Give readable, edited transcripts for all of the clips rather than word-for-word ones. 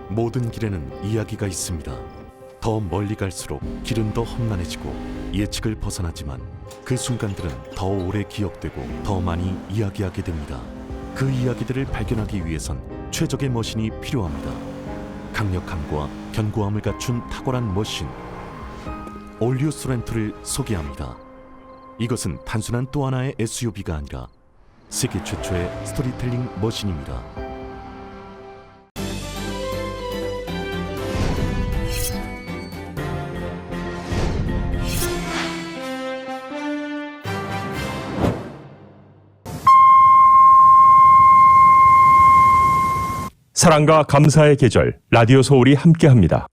모든 길에는 이야기가 있습니다. 더 멀리 갈수록 길은 더 험난해지고 예측을 벗어나지만 그 순간들은 더 오래 기억되고 더 많이 이야기하게 됩니다. 그 이야기들을 발견하기 위해선 최적의 머신이 필요합니다. 강력함과 견고함을 갖춘 탁월한 머신 올류 소렌토를 소개합니다. 이것은 단순한 또 하나의 SUV가 아니라 세계 최초의 스토리텔링 머신입니다. 사랑과 감사의 계절 라디오 서울이 함께합니다.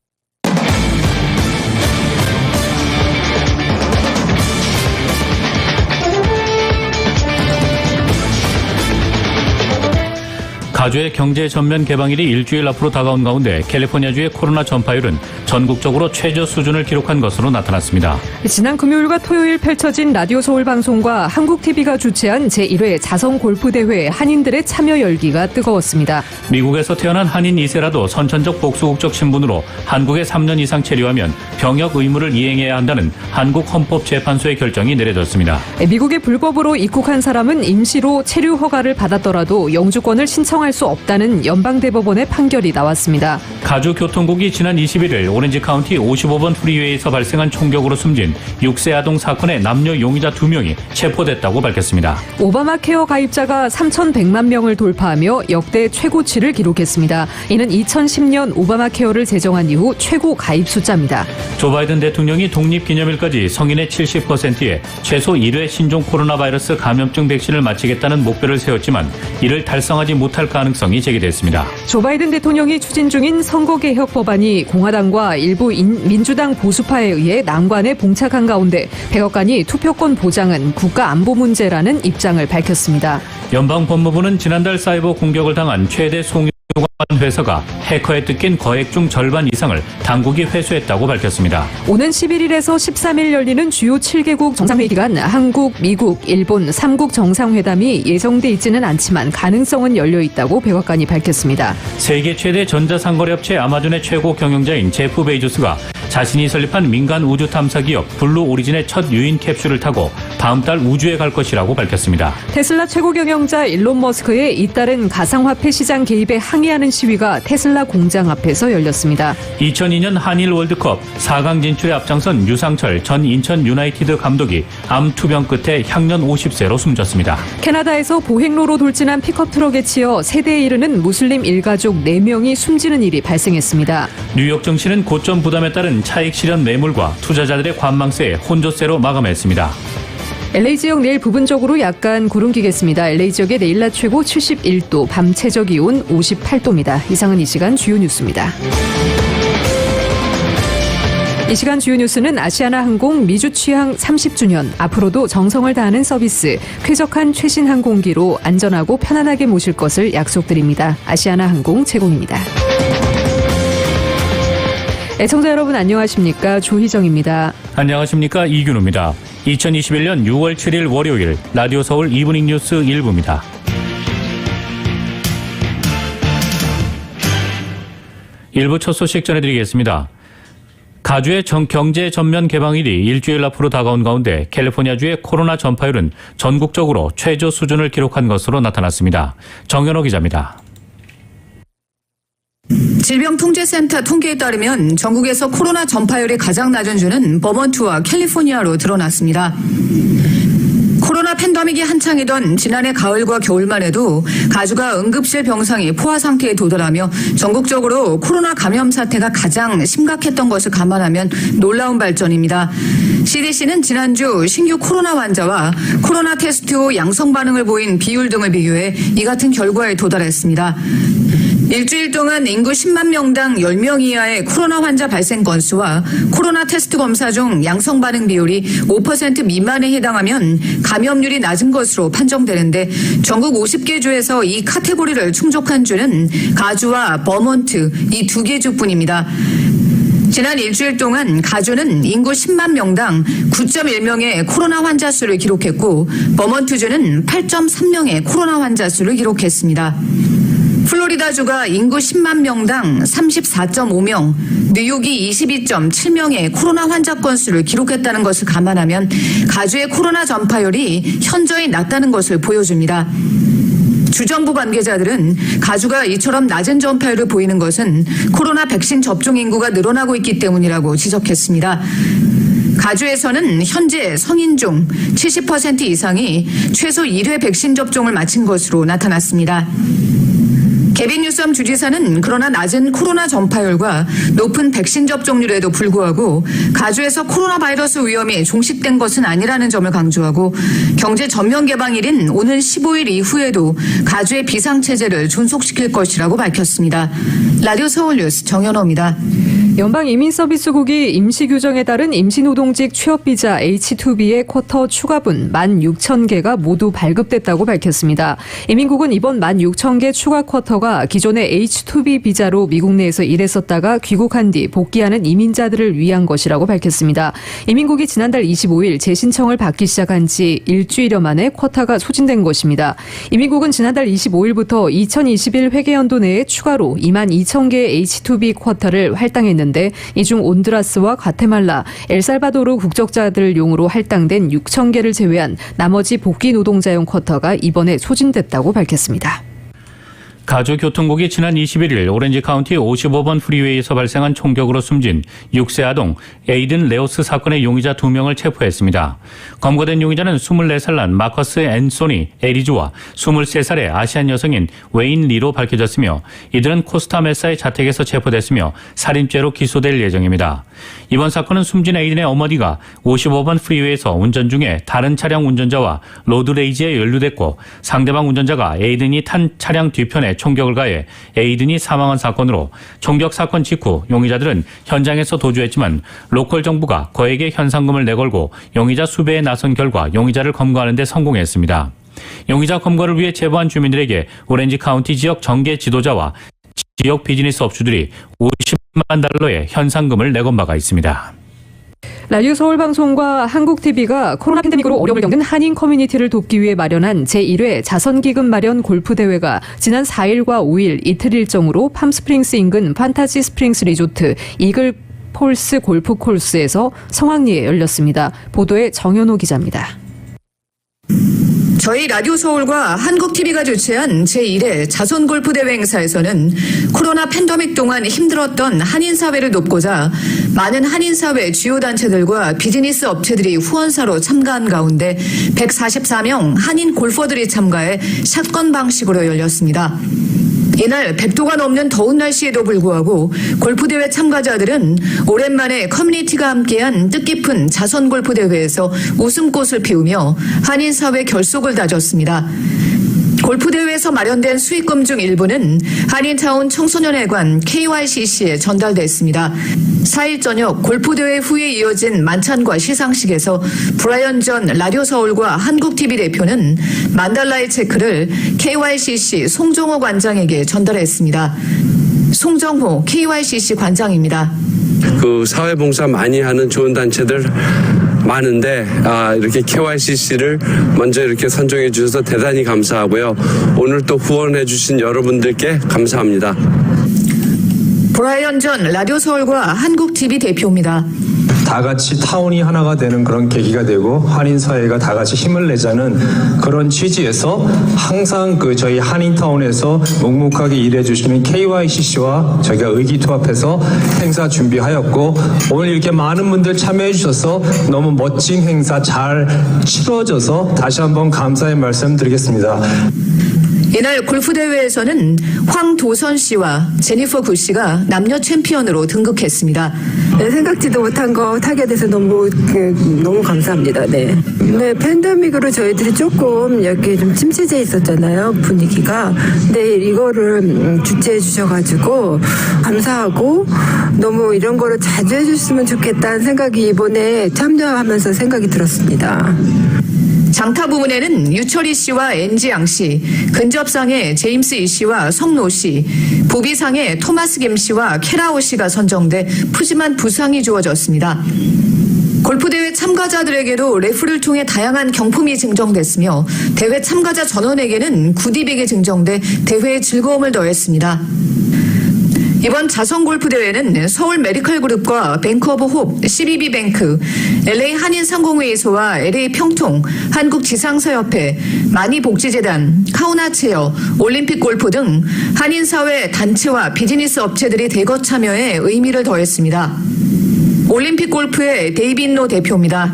가주의 경제 전면 개방일이 일주일 앞으로 다가온 가운데 캘리포니아주의 코로나 전파율은 전국적으로 최저 수준을 기록한 것으로 나타났습니다. 지난 금요일과 토요일 펼쳐진 라디오 서울 방송과 한국TV가 주최한 제1회 자선 골프대회 한인들의 참여 열기가 뜨거웠습니다. 미국에서 태어난 한인 2세라도 선천적 복수국적 신분으로 한국에 3년 이상 체류하면 병역 의무를 이행해야 한다는 한국헌법재판소의 결정이 내려졌습니다. 미국에 불법으로 입국한 사람은 임시로 체류 허가를 받았더라도 영주권을 신청할 수 없다는 연방대법원의 판결이 나왔습니다. 가주교통국이 지난 21일 오렌지 카운티 55번 프리웨이에서 발생한 총격으로 숨진 6세 아동 사건의 남녀 용의자 2명이 체포됐다고 밝혔습니다. 오바마 케어 가입자가 3,100만 명을 돌파하며 역대 최고치를 기록했습니다. 이는 2010년 오바마 케어를 제정한 이후 최고 가입 숫자입니다. 조 바이든 대통령이 독립기념일까지 성인의 70%에 최소 1회 신종 코로나 바이러스 감염증 백신을 마치겠다는 목표를 세웠지만 이를 달성하지 못할 가능성이 제기됐습니다. 조 바이든 대통령이 추진 중인 선거개혁 법안이 공화당과 일부 민주당 보수파에 의해 난관에 봉착한 가운데 백악관이 투표권 보장은 국가안보 문제라는 입장을 밝혔습니다. 연방법무부는 지난달 사이버 공격을 당한 최대 송유관 회사가 해커에 뜯긴 거액 중 절반 이상을 당국이 회수했다고 밝혔습니다. 오는 11일에서 13일 열리는 주요 7개국 정상회의 기간 한국, 미국, 일본 3국 정상회담이 예정돼 있지는 않지만 가능성은 열려 있다고 백악관이 밝혔습니다. 세계 최대 전자상거래업체 아마존의 최고 경영자인 제프 베이조스가 자신이 설립한 민간 우주 탐사 기업 블루 오리진의 첫 유인 캡슐을 타고 다음 달 우주에 갈 것이라고 밝혔습니다. 테슬라 최고 경영자 일론 머스크의 잇따른 가상화폐 시장 개입에 항의하는 시위가 테슬라 공장 앞에서 열렸습니다. 2002년 한일 월드컵 4강 진출에 앞장선 유상철 전 인천 유나이티드 감독이 암 투병 끝에 향년 50세로 숨졌습니다. 캐나다에서 보행로로 돌진한 픽업 트럭에 치여 세대에 이르는 무슬림 일가족 4명이 숨지는 일이 발생했습니다. 뉴욕 증시는 고점 부담에 따른 차익 실현 매물과 투자자들의 관망세에 혼조세로 마감했습니다. LA 지역 내일 부분적으로 약간 구름 끼겠습니다. LA 지역의 내일 낮 최고 71도, 밤 최저 기온 58도입니다. 이상은 이 시간 주요 뉴스입니다. 이 시간 주요 뉴스는 아시아나항공 미주 취항 30주년, 앞으로도 정성을 다하는 서비스, 쾌적한 최신 항공기로 안전하고 편안하게 모실 것을 약속드립니다. 아시아나항공 제공입니다. 애청자 여러분 안녕하십니까? 조희정입니다. 안녕하십니까? 이균우입니다. 2021년 6월 7일 월요일 라디오 서울 이브닝 뉴스 1부입니다. 일부 첫 소식 전해드리겠습니다. 가주의 경제 전면 개방일이 일주일 앞으로 다가온 가운데 캘리포니아주의 코로나 전파율은 전국적으로 최저 수준을 기록한 것으로 나타났습니다. 정현호 기자입니다. 질병통제센터 통계에 따르면 전국에서 코로나 전파율이 가장 낮은 주는 버몬트와 캘리포니아로 드러났습니다. 코로나 팬데믹이 한창이던 지난해 가을과 겨울만 해도 가주가 응급실 병상이 포화 상태에 도달하며 전국적으로 코로나 감염 사태가 가장 심각했던 것을 감안하면 놀라운 발전입니다. CDC는 지난주 신규 코로나 환자와 코로나 테스트 후 양성 반응을 보인 비율 등을 비교해 이 같은 결과에 도달했습니다. 일주일 동안 인구 10만 명당 10명 이하의 코로나 환자 발생 건수와 코로나 테스트 검사 중 양성 반응 비율이 5% 미만에 해당하면 감염률이 낮은 것으로 판정되는데 전국 50개 주에서 이 카테고리를 충족한 주는 가주와 버몬트 이 2개 주뿐입니다. 지난 일주일 동안 가주는 인구 10만 명당 9.1명의 코로나 환자 수를 기록했고 버몬트주는 8.3명의 코로나 환자 수를 기록했습니다. 플로리다주가 인구 10만 명당 34.5명, 뉴욕이 22.7명의 코로나 환자 건수를 기록했다는 것을 감안하면 가주의 코로나 전파율이 현저히 낮다는 것을 보여줍니다. 주정부 관계자들은 가주가 이처럼 낮은 전파율을 보이는 것은 코로나 백신 접종 인구가 늘어나고 있기 때문이라고 지적했습니다. 가주에서는 현재 성인 중 70% 이상이 최소 1회 백신 접종을 마친 것으로 나타났습니다. 개빈 뉴섬 주지사는 그러나 낮은 코로나 전파율과 높은 백신 접종률에도 불구하고 가주에서 코로나 바이러스 위험이 종식된 것은 아니라는 점을 강조하고 경제 전면 개방일인 오는 15일 이후에도 가주의 비상체제를 존속시킬 것이라고 밝혔습니다. 라디오 서울 뉴스 정연호입니다. 연방이민서비스국이 임시규정에 따른 임시노동직 취업비자 H-2B의 쿼터 추가분 16,000개가 모두 발급됐다고 밝혔습니다. 이민국은 이번 16,000개 추가 쿼터가 기존의 H-2B 비자로 미국 내에서 일했었다가 귀국한 뒤 복귀하는 이민자들을 위한 것이라고 밝혔습니다. 이민국이 지난달 25일 재신청을 받기 시작한 지 일주일여 만에 쿼터가 소진된 것입니다. 이민국은 지난달 25일부터 2021 회계연도 내에 추가로 22,000개의 H-2B 쿼터를 할당했는데 이 중 온두라스와 과테말라, 엘살바도르 국적자들용으로 할당된 6,000개를 제외한 나머지 복귀 노동자용 쿼터가 이번에 소진됐다고 밝혔습니다. 가주교통국이 지난 21일 오렌지 카운티 55번 프리웨이에서 발생한 총격으로 숨진 6세 아동 에이든 레오스 사건의 용의자 2명을 체포했습니다. 검거된 용의자는 24살 난 마커스 앤소니 에리즈와 23살의 아시안 여성인 웨인 리로 밝혀졌으며 이들은 코스타 메사의 자택에서 체포됐으며 살인죄로 기소될 예정입니다. 이번 사건은 숨진 에이든의 어머니가 55번 프리웨이에서 운전 중에 다른 차량 운전자와 로드레이지에 연루됐고 상대방 운전자가 에이든이 탄 차량 뒤편에 총격을 가해 에이든이 사망한 사건으로 총격 사건 직후 용의자들은 현장에서 도주했지만 로컬 정부가 거액의 현상금을 내걸고 용의자 수배에 나선 결과 용의자를 검거하는 데 성공했습니다. 용의자 검거를 위해 제보한 주민들에게 오렌지 카운티 지역 정계 지도자와 지역 비즈니스 업주들이 50만 달러의 현상금을 내건 바가 있습니다. 라디오 서울방송과 한국TV가 코로나 팬데믹으로 어려움을 겪는 한인 커뮤니티를 돕기 위해 마련한 제1회 자선기금 마련 골프대회가 지난 4일과 5일 이틀 일정으로 팜스프링스 인근 판타지 스프링스 리조트 이글 폴스 골프 코스에서 성황리에 열렸습니다. 보도에 정연호 기자입니다. 저희 라디오 서울과 한국TV가 주최한 제1회 자선골프대회 행사에서는 코로나 팬데믹 동안 힘들었던 한인사회를 돕고자 많은 한인사회 주요 단체들과 비즈니스 업체들이 후원사로 참가한 가운데 144명 한인 골퍼들이 참가해 샷건 방식으로 열렸습니다. 이날 100도가 넘는 더운 날씨에도 불구하고 골프대회 참가자들은 오랜만에 커뮤니티가 함께한 뜻깊은 자선골프대회에서 웃음꽃을 피우며 한인사회 결속을 다졌습니다. 골프대회에서 마련된 수익금 중 일부는 한인타운 청소년회관 KYCC에 전달됐습니다. 4일 저녁 골프대회 후에 이어진 만찬과 시상식에서 브라이언 전 라디오 서울과 한국TV 대표는 만달라의 체크를 KYCC 송정호 관장에게 전달했습니다. 송정호 KYCC 관장입니다. 그 사회봉사 많이 하는 좋은 단체들 많은데 이렇게 KYCC를 먼저 이렇게 선정해 주셔서 대단히 감사하고요. 오늘 또 후원해 주신 여러분들께 감사합니다. 브라이언 전 라디오 서울과 한국TV 대표입니다. 다 같이 타운이 하나가 되는 그런 계기가 되고 한인 사회가 다 같이 힘을 내자는 그런 취지에서 항상 저희 한인타운에서 묵묵하게 일해주시는 KYCC와 저희가 의기투합해서 행사 준비하였고 오늘 이렇게 많은 분들 참여해 주셔서 너무 멋진 행사 잘 치러져서 다시 한번 감사의 말씀 드리겠습니다. 이날 골프대회에서는 황도선 씨와 제니퍼 구 씨가 남녀 챔피언으로 등극했습니다. 네, 생각지도 못한 거 타게 돼서 너무 감사합니다. 네, 팬데믹으로 저희들이 조금 이렇게 좀 침체돼 있었잖아요, 분위기가. 근데 이거를 주최해 주셔가지고 감사하고 너무 이런 거를 자주 해줬으면 좋겠다는 생각이 이번에 참여하면서 생각이 들었습니다. 장타 부문에는 유철희 씨와 엔지 양 씨, 근접상의 제임스 이 씨와 성노 씨, 부비상의 토마스 김 씨와 캐라오 씨가 선정돼 푸짐한 부상이 주어졌습니다. 골프대회 참가자들에게도 레프를 통해 다양한 경품이 증정됐으며 대회 참가자 전원에게는 구디백이 증정돼 대회의 즐거움을 더했습니다. 이번 자선 골프 대회는 서울 메디컬 그룹과 뱅크 오브 홉, CBB뱅크, LA 한인상공회의소와 LA 평통, 한국지상사협회, 마니복지재단, 카우나체어, 올림픽 골프 등 한인사회 단체와 비즈니스 업체들이 대거 참여해 의미를 더했습니다. 올림픽 골프의 데이빈 로 대표입니다.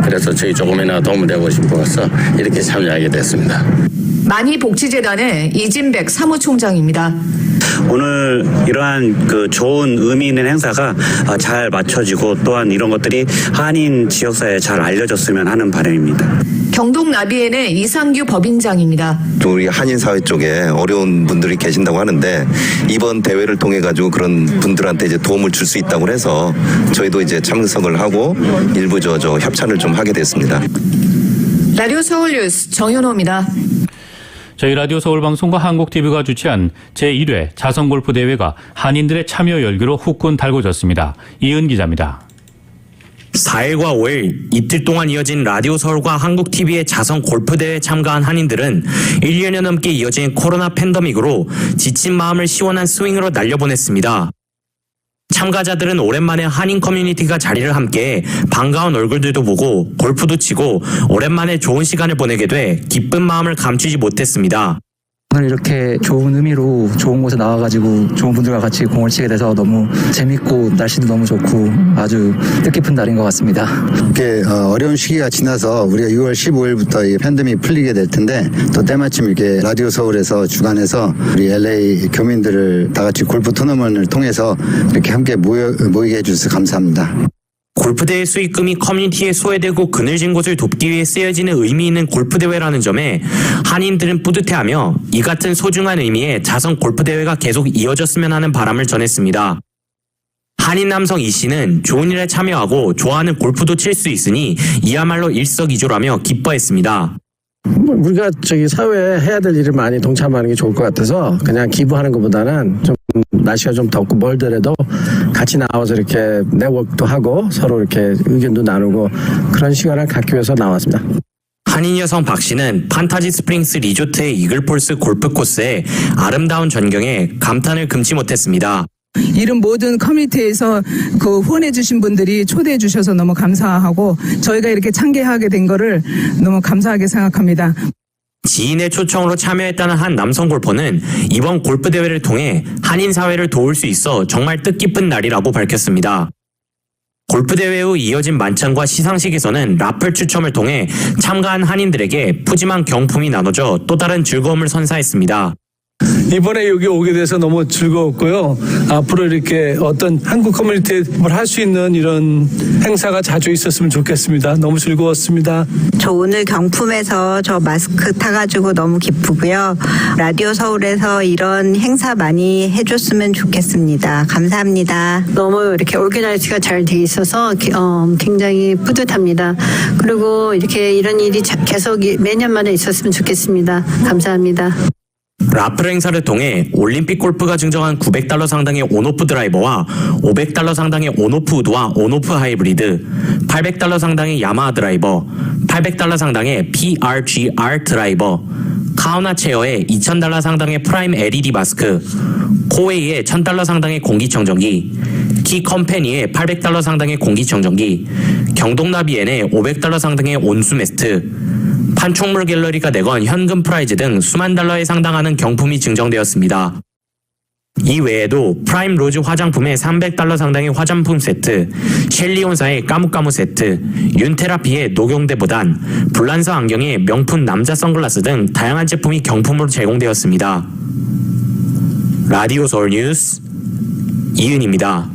그래서 저희 조금이나 도움을 되고 싶어서 이렇게 참여하게 됐습니다. 마니복지재단의 이진백 사무총장입니다. 오늘 이러한 좋은 의미 있는 행사가 잘 맞춰지고 또한 이런 것들이 한인 지역사회에 잘 알려졌으면 하는 바람입니다. 경동나비엔의 이상규 법인장입니다. 우리 한인 사회 쪽에 어려운 분들이 계신다고 하는데 이번 대회를 통해 가지고 그런 분들한테 이제 도움을 줄 수 있다고 해서 저희도 이제 참석을 하고 일부 저 협찬을 좀 하게 됐습니다. 라디오 서울 뉴스 정현호입니다. 저희 라디오 서울방송과 한국TV가 주최한 제1회 자선골프 대회가 한인들의 참여 열기로 후끈 달궈졌습니다. 이은 기자입니다. 4일과 5일 이틀 동안 이어진 라디오 서울과 한국TV의 자선 골프대회에 참가한 한인들은 1년여 넘게 이어진 코로나 팬데믹으로 지친 마음을 시원한 스윙으로 날려보냈습니다. 참가자들은 오랜만에 한인 커뮤니티가 자리를 함께해 반가운 얼굴들도 보고 골프도 치고 오랜만에 좋은 시간을 보내게 돼 기쁜 마음을 감추지 못했습니다. 오늘 이렇게 좋은 의미로 좋은 곳에 나와가지고 좋은 분들과 같이 공을 치게 돼서 너무 재밌고 날씨도 너무 좋고 아주 뜻깊은 날인 것 같습니다. 이렇게 어려운 시기가 지나서 우리가 6월 15일부터 이 팬데믹이 풀리게 될 텐데 또 때마침 이렇게 라디오 서울에서 주관해서 우리 LA 교민들을 다 같이 골프 토너먼트를 통해서 이렇게 함께 모이게 해주셔서 감사합니다. 골프대회 수익금이 커뮤니티에 소외되고 그늘진 곳을 돕기 위해 쓰여지는 의미 있는 골프대회라는 점에 한인들은 뿌듯해하며 이 같은 소중한 의미의 자선 골프대회가 계속 이어졌으면 하는 바람을 전했습니다. 한인 남성 이 씨는 좋은 일에 참여하고 좋아하는 골프도 칠 수 있으니 이야말로 일석이조라며 기뻐했습니다. 우리가 사회에 해야 될 일을 많이 동참하는 게 좋을 것 같아서 그냥 기부하는 것보다는 좀 날씨가 좀 덥고 멀더라도 같이 나와서 이렇게 네트워크도 하고 서로 이렇게 의견도 나누고 그런 시간을 갖기 위해서 나왔습니다. 한인 여성 박 씨는 판타지 스프링스 리조트의 이글폴스 골프 코스의 아름다운 전경에 감탄을 금치 못했습니다. 이런 모든 커뮤니티에서 후원해 주신 분들이 초대해 주셔서 너무 감사하고 저희가 이렇게 참가하게 된 거를 너무 감사하게 생각합니다. 지인의 초청으로 참여했다는 한 남성 골퍼는 이번 골프 대회를 통해 한인 사회를 도울 수 있어 정말 뜻깊은 날이라고 밝혔습니다. 골프 대회 후 이어진 만찬과 시상식에서는 라플 추첨을 통해 참가한 한인들에게 푸짐한 경품이 나눠져 또 다른 즐거움을 선사했습니다. 이번에 여기 오게 돼서 너무 즐거웠고요. 앞으로 이렇게 어떤 한국 커뮤니티에 할 수 있는 이런 행사가 자주 있었으면 좋겠습니다. 너무 즐거웠습니다. 저 오늘 경품에서 저 마스크 타가지고 너무 기쁘고요. 라디오 서울에서 이런 행사 많이 해줬으면 좋겠습니다. 감사합니다. 너무 이렇게 오르가나이즈가 잘 돼 있어서 굉장히 뿌듯합니다. 그리고 이렇게 이런 일이 계속 매년마다 있었으면 좋겠습니다. 감사합니다. 라플 행사를 통해 올림픽 골프가 증정한 $900 상당의 온오프 드라이버와 $500 상당의 온오프 우드와 온오프 하이브리드, $800 상당의 야마하 드라이버, $800 상당의 PRGR 드라이버, 카우나 체어에 $2,000 상당의 프라임 LED 마스크, 코웨이에 $1,000 상당의 공기청정기, 키 컴퍼니에 $800 상당의 공기청정기, 경동나비엔에 $500 상당의 온수 매트, 판촉물 갤러리가 내건 현금 프라이즈 등 수만 달러에 상당하는 경품이 증정되었습니다. 이 외에도 프라임 로즈 화장품의 $300 상당의 화장품 세트, 셸리온사의 까무까무 세트, 윤테라피의 녹용대 보단, 불란서 안경의 명품 남자 선글라스 등 다양한 제품이 경품으로 제공되었습니다. 라디오 서울 뉴스 이은입니다.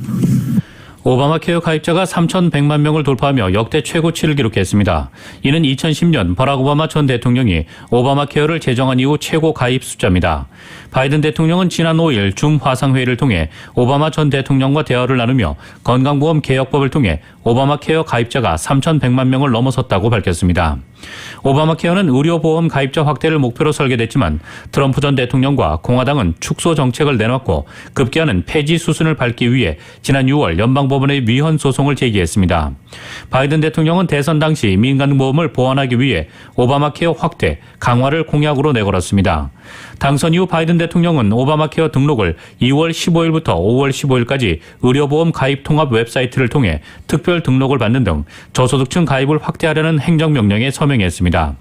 오바마 케어 가입자가 3,100만 명을 돌파하며 역대 최고치를 기록했습니다. 이는 2010년 버락 오바마 전 대통령이 오바마 케어를 제정한 이후 최고 가입 숫자입니다. 바이든 대통령은 지난 5일 줌 화상회의를 통해 오바마 전 대통령과 대화를 나누며 건강보험 개혁법을 통해 오바마 케어 가입자가 3,100만 명을 넘어섰다고 밝혔습니다. 오바마 케어는 의료보험 가입자 확대를 목표로 설계됐지만 트럼프 전 대통령과 공화당은 축소 정책을 내놨고 급기야는 폐지 수순을 밟기 위해 지난 6월 연방법원에 위헌 소송을 제기했습니다. 바이든 대통령은 대선 당시 민간보험을 보완하기 위해 오바마 케어 확대, 강화를 공약으로 내걸었습니다. 당선 이후 바이든 대통령은 오바마 케어 등록을 2월 15일부터 5월 15일까지 의료보험 가입 통합 웹사이트를 통해 특별 등록을 받는 등 저소득층 가입을 확대하려는 행정명령에 서명했습니다.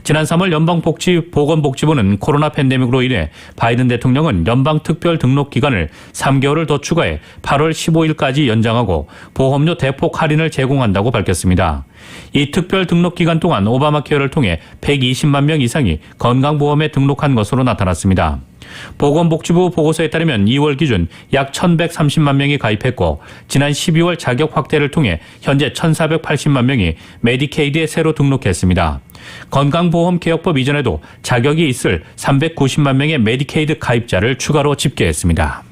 지난 3월 연방보건복지부는 코로나 팬데믹으로 인해 바이든 대통령은 연방특별 등록 기간을 3개월을 더 추가해 8월 15일까지 연장하고 보험료 대폭 할인을 제공한다고 밝혔습니다. 이 특별 등록 기간 동안 오바마 케어를 통해 120만 명 이상이 건강보험에 등록한 것으로 나타났습니다. 보건복지부 보고서에 따르면 2월 기준 약 1,130만 명이 가입했고 지난 12월 자격 확대를 통해 현재 1,480만 명이 메디케이드에 새로 등록했습니다. 건강보험 개혁법 이전에도 자격이 있을 390만 명의 메디케이드 가입자를 추가로 집계했습니다.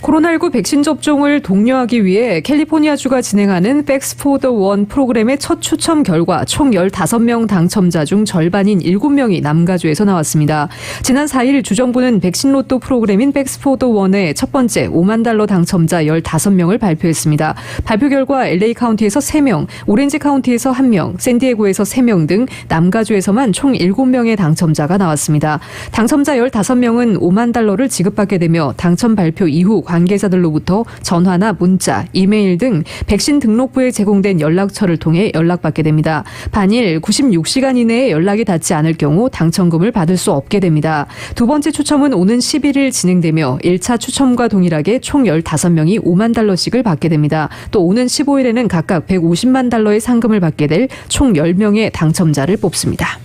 코로나19 백신 접종을 독려하기 위해 캘리포니아주가 진행하는 Facts for the One 프로그램의 첫 추첨 결과 총 15명 당첨자 중 절반인 7명이 남가주에서 나왔습니다. 지난 4일 주정부는 백신 로또 프로그램인 Facts for the One의 첫 번째 $5만 당첨자 15명을 발표했습니다. 발표 결과 LA 카운티에서 3명, 오렌지 카운티에서 1명, 샌디에고에서 3명 등 남가주에서만 총 7명의 당첨자가 나왔습니다. 당첨자 15명은 $5만 지급받게 되며 당첨 발표 이후 관계자들로부터 전화나 문자, 이메일 등 백신 등록부에 제공된 연락처를 통해 연락받게 됩니다. 반일 96시간 이내에 연락이 닿지 않을 경우 당첨금을 받을 수 없게 됩니다. 두 번째 추첨은 오는 11일 진행되며 1차 추첨과 동일하게 총 15명이 $5만 받게 됩니다. 또 오는 15일에는 각각 $150만 상금을 받게 될 총 10명의 당첨자를 뽑습니다.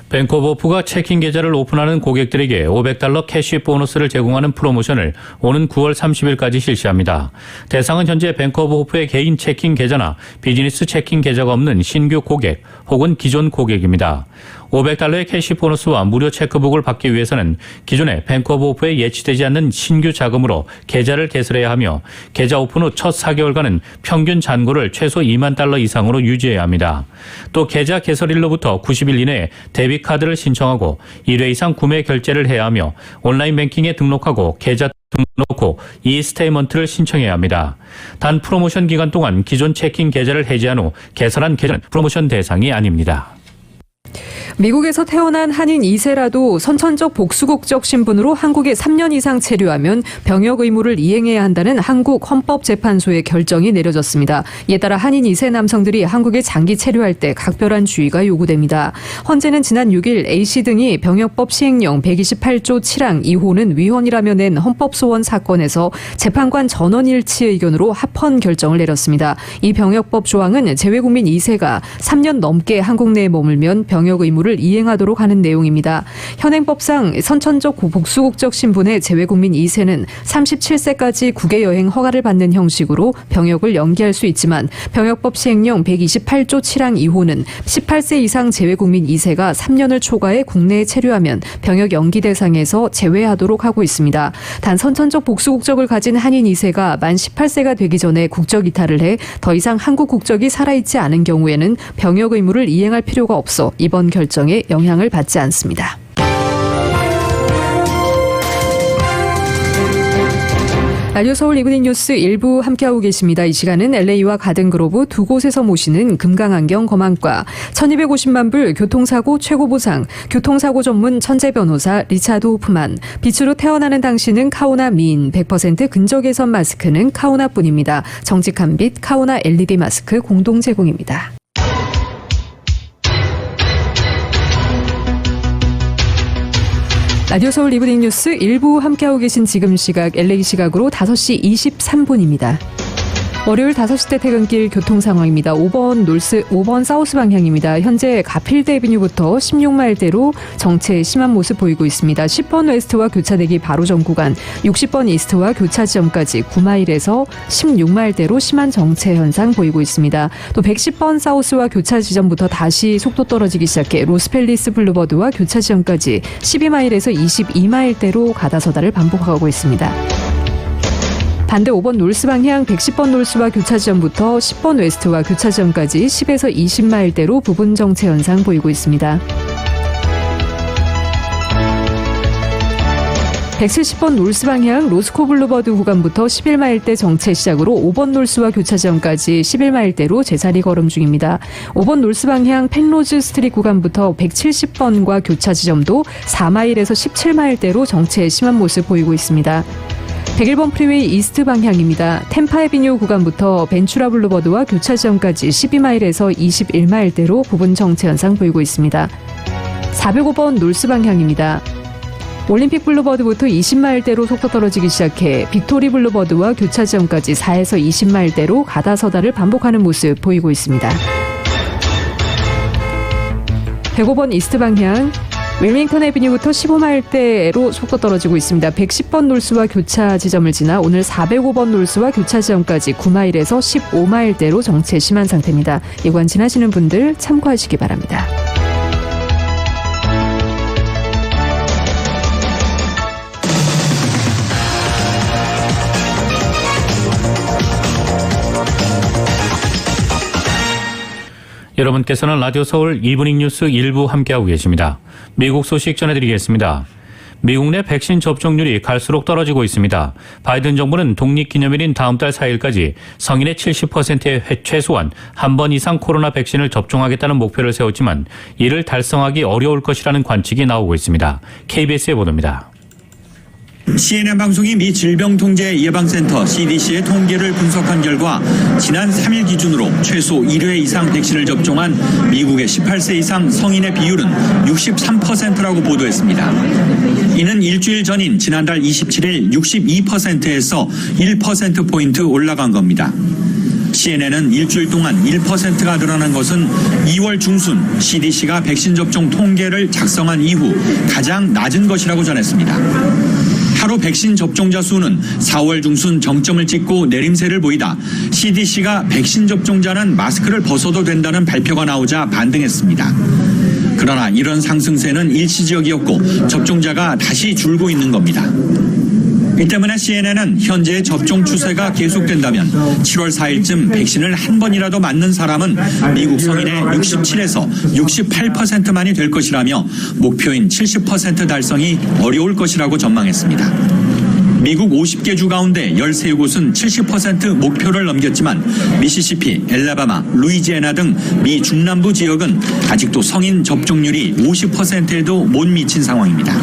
뱅크 오브 호프가 체킹 계좌를 오픈하는 고객들에게 $500 캐시 보너스를 제공하는 프로모션을 오는 9월 30일까지 실시합니다. 대상은 현재 뱅크 오브 호프의 개인 체킹 계좌나 비즈니스 체킹 계좌가 없는 신규 고객 혹은 기존 고객입니다. $500의 캐시 보너스와 무료 체크북을 받기 위해서는 기존의 뱅크 오브 호프에 예치되지 않는 신규 자금으로 계좌를 개설해야 하며 계좌 오픈 후 첫 4개월간은 평균 잔고를 최소 $2만 이상으로 유지해야 합니다. 또 계좌 개설일로부터 90일 이내에 데비카드를 신청하고 1회 이상 구매 결제를 해야 하며 온라인 뱅킹에 등록하고 계좌 등록 후 이스테이먼트를 신청해야 합니다. 단 프로모션 기간 동안 기존 체킹 계좌를 해지한 후 개설한 계좌는 프로모션 대상이 아닙니다. 미국에서 태어난 한인 2세라도 선천적 복수국적 신분으로 한국에 3년 이상 체류하면 병역 의무를 이행해야 한다는 한국 헌법재판소의 결정이 내려졌습니다. 이에 따라 한인 2세 남성들이 한국에 장기 체류할 때 각별한 주의가 요구됩니다. 헌재는 지난 6일 A씨 등이 병역법 시행령 128조 7항 2호는 위헌이라며 낸 헌법소원 사건에서 재판관 전원일치 의견으로 합헌 결정을 내렸습니다. 이 병역법 조항은 재외국민 2세가 3년 넘게 한국 내에 머물면 병역 의무를 이행하도록 하는 내용입니다. 현행법상 선천적 복수국적 신분의 재외국민 2세는 37세까지 국외 여행 허가를 받는 형식으로 병역을 연기할 수 있지만 병역법 시행령 128조 7항 2호는 18세 이상 재외국민 2세가 3년을 초과해 국내에 체류하면 병역 연기 대상에서 제외하도록 하고 있습니다. 단 선천적 복수국적을 가진 한인 2세가 만 18세가 되기 전에 국적 이탈을 해 더 이상 한국 국적이 살아있지 않은 경우에는 병역 의무를 이행할 필요가 없어 이번 결정에 영향을 받지 않습니다. 라디오 서울 이브닝 뉴스 1부 함께하고 계십니다. 이 시간은 LA와 가든그로브 두 곳에서 모시는 금강안경 검안과 1250만 불 교통사고 최고보상, 교통사고 전문 천재 변호사 리차드 호프만, 빛으로 태어나는 당신은 카오나 미인, 100% 근적외선 마스크는 카오나뿐입니다. 정직한 빛 카오나 LED 마스크 공동 제공입니다. 라디오 서울 이브닝 뉴스 1부 함께하고 계신 지금 시각 LA 시각으로 5시 23분입니다. 월요일 5시 때 퇴근길 교통 상황입니다. 5번 사우스 방향입니다. 현재 가필드 애비뉴부터 16마일대로 정체 심한 모습 보이고 있습니다. 10번 웨스트와 교차되기 바로 전 구간, 60번 이스트와 교차 지점까지 9마일에서 16마일대로 심한 정체 현상 보이고 있습니다. 또 110번 사우스와 교차 지점부터 다시 속도 떨어지기 시작해 로스펠리스 블루버드와 교차 지점까지 12마일에서 22마일대로 가다서다를 반복하고 있습니다. 반대 5번 놀스 방향 110번 놀스와 교차지점부터 10번 웨스트와 교차지점까지 10에서 20마일대로 부분 정체 현상 보이고 있습니다. 170번 놀스 방향 로스코 블루버드 구간부터 11마일대 정체 시작으로 5번 놀스와 교차지점까지 11마일대로 제자리 걸음 중입니다. 5번 놀스 방향 펜로즈 스트릿 구간부터 170번과 교차 지점도 4마일에서 17마일대로 정체 심한 모습 보이고 있습니다. 101번 프리웨이 이스트 방향입니다. 템파 에비뉴 구간부터 벤츄라 블루버드와 교차 지점까지 12마일에서 21마일대로 부분 정체 현상 보이고 있습니다. 405번 놀스 방향입니다. 올림픽 블루버드부터 20마일대로 속도 떨어지기 시작해 빅토리 블루버드와 교차 지점까지 4에서 20마일대로 가다서다를 반복하는 모습 보이고 있습니다. 105번 이스트 방향 윌밍턴 애비뉴부터 15마일대로 속도 떨어지고 있습니다. 110번 놀스와 교차 지점을 지나 오늘 405번 놀스와 교차 지점까지 9마일에서 15마일대로 정체 심한 상태입니다. 이 구간 지나시는 분들 참고하시기 바랍니다. 여러분께서는 라디오 서울 이브닝 뉴스 일부 함께하고 계십니다. 미국 소식 전해드리겠습니다. 미국 내 백신 접종률이 갈수록 떨어지고 있습니다. 바이든 정부는 독립기념일인 다음 달 4일까지 성인의 70%의 최소한 한 번 이상 코로나 백신을 접종하겠다는 목표를 세웠지만 이를 달성하기 어려울 것이라는 관측이 나오고 있습니다. KBS의 보도입니다. CNN 방송이 미 질병통제예방센터 CDC의 통계를 분석한 결과 지난 3일 기준으로 최소 1회 이상 백신을 접종한 미국의 18세 이상 성인의 비율은 63%라고 보도했습니다. 이는 일주일 전인 지난달 27일 62%에서 1%포인트 올라간 겁니다. CNN은 일주일 동안 1%가 늘어난 것은 2월 중순 CDC가 백신 접종 통계를 작성한 이후 가장 낮은 것이라고 전했습니다. 하루 백신 접종자 수는 4월 중순 정점을 찍고 내림세를 보이다 CDC가 백신 접종자는 마스크를 벗어도 된다는 발표가 나오자 반등했습니다. 그러나 이런 상승세는 일시적이었고 접종자가 다시 줄고 있는 겁니다. 이 때문에 CNN은 현재의 접종 추세가 계속된다면 7월 4일쯤 백신을 한 번이라도 맞는 사람은 미국 성인의 67에서 68%만이 될 것이라며 목표인 70% 달성이 어려울 것이라고 전망했습니다. 미국 50개 주 가운데 13곳은 70% 목표를 넘겼지만 미시시피, 엘라바마, 루이지애나 등 미 중남부 지역은 아직도 성인 접종률이 50%에도 못 미친 상황입니다.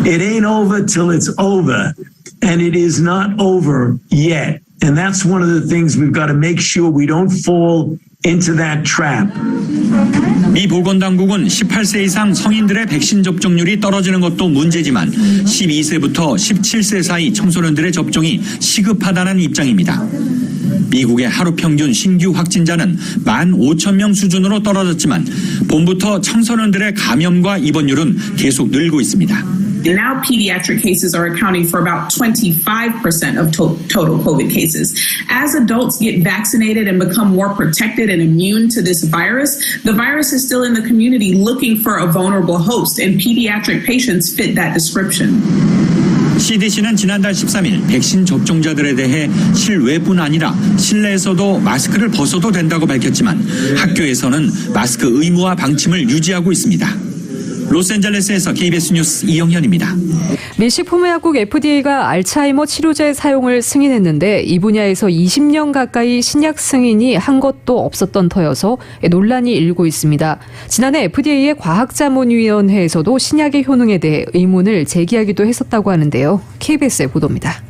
It ain't over till it's over. And it is not over yet. And that's one of the things we've got to make sure we don't fall into that trap. 미 보건당국은 18세 이상 성인들의 백신 접종률이 떨어지는 것도 문제지만 12세부터 17세 사이 청소년들의 접종이 시급하다는 입장입니다. 미국의 하루 평균 신규 확진자는 15,000명 수준으로 떨어졌지만 봄부터 청소년들의 감염과 입원율은 계속 늘고 있습니다. Now pediatric cases are accounting for about 25% of total COVID cases. As adults get vaccinated and become more protected and immune to this virus, the virus is still in the community looking for a vulnerable host, and pediatric patients fit that description. CDC는 지난달 13일 백신 접종자들에 대해 실외뿐 아니라 실내에서도 마스크를 벗어도 된다고 밝혔지만 학교에서는 마스크 의무화 방침을 유지하고 있습니다. 로스앤젤레스에서 KBS 뉴스 이영현입니다. 미 식품의약국 FDA가 알츠하이머 치료제 사용을 승인했는데 이 분야에서 20년 가까이 신약 승인이 한 것도 없었던 터여서 논란이 일고 있습니다. 지난해 FDA의 과학자문위원회에서도 신약의 효능에 대해 의문을 제기하기도 했었다고 하는데요. KBS의 보도입니다.